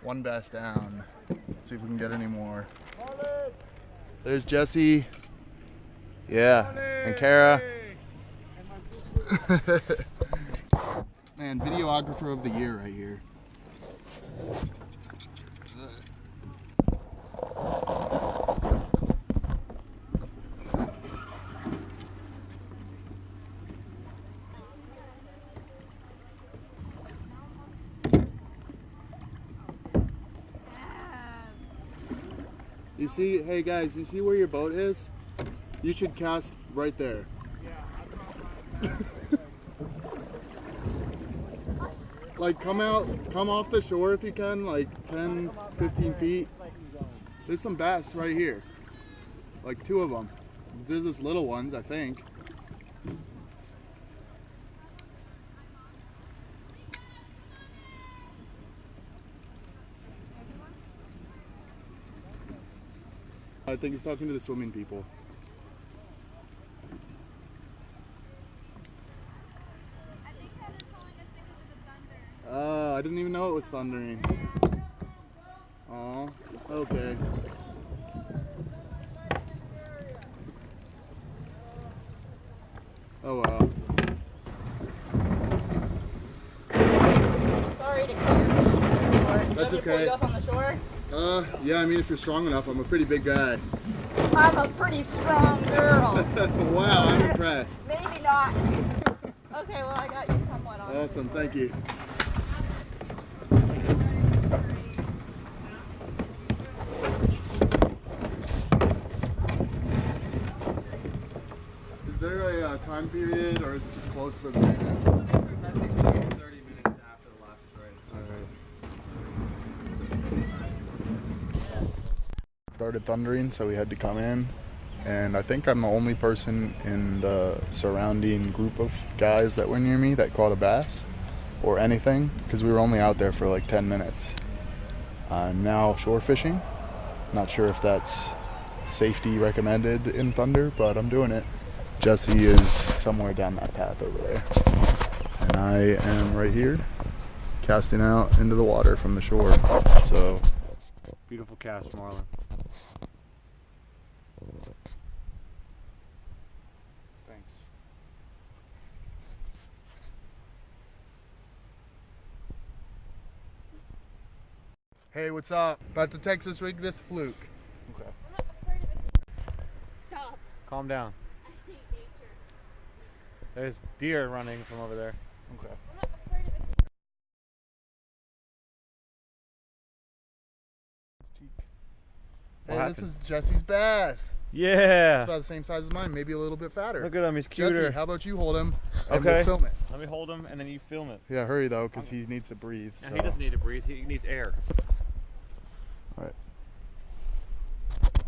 One bass down. Let's see if we can get any more. There's Jesse. Yeah, and Kara. Man, videographer of the year right here. You see, hey guys, you see where your boat is? You should cast right there. Like come off the shore if you can, like 10, 15 feet. There's some bass right here. Like 2 of them. There's just little ones, I think. I think he's talking to the swimming people. I think that is calling us because of the thunder. Oh, I didn't even know it was thundering. Oh, okay. Oh wow. Sorry to clear the shore. That's okay. Pull you up on the shore? Yeah, I mean if you're strong enough, I'm a pretty big guy. I'm a pretty strong girl. Wow, I'm impressed. Maybe not. Okay, well I got you somewhat on. Awesome, thank you. Is there a time period, or is it just closed for the day? I think 30 minutes after the last strike. Alright. Started thundering, so we had to come in. And I think I'm the only person in the surrounding group of guys that were near me that caught a bass or anything, because we were only out there for like 10 minutes. I'm now shore fishing. Not sure if that's safety recommended in thunder, but I'm doing it. Jesse is somewhere down that path over there. And I am right here, casting out into the water from the shore. So, beautiful cast, Marlin. thanks. Hey, what's up? About to text this rig this fluke. Okay. I'm not afraid of it. Stop. Calm down. I hate nature. There's deer running from over there. Okay. I'm not afraid of it. Hey, What this happened? is Jesse's bass. Yeah. It's about the same size as mine, maybe a little bit fatter. Look at him, he's cuter. Jesse, how about you hold him and Okay. we'll film it. Let me hold him and then you film it. Yeah, hurry though, because he needs to breathe. Yeah, So. he doesn't need to breathe, he needs air.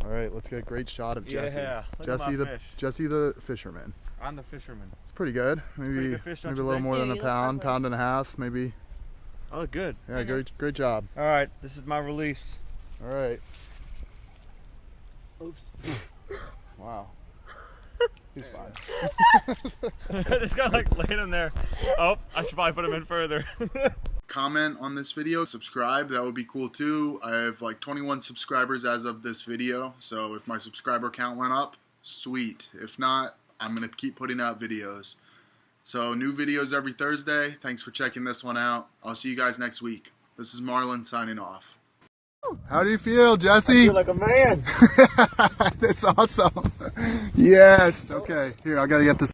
All right, let's get a great shot of Jesse. Yeah, look at my fish. Jesse the fisherman. I'm the fisherman. It's pretty good. Maybe pretty good fish, don't maybe a you little think? more Yeah, than a you look pound, perfect. pound and a half, maybe. I look good. Yeah, great job. All right, this is my release. All right. Oops. Wow. He's fine. I just gotta like lay him there. Oh, I should probably put him in further. Comment on this video, subscribe, that would be cool too. I have like 21 subscribers as of this video, so if my subscriber count went up, sweet. If not, I'm gonna keep putting out videos. So new videos every Thursday. Thanks for checking this one out. I'll see you guys next week. This is Marlin signing off. How do you feel, Jesse? I feel like a man. That's awesome. Yes. Okay, here, I gotta get this.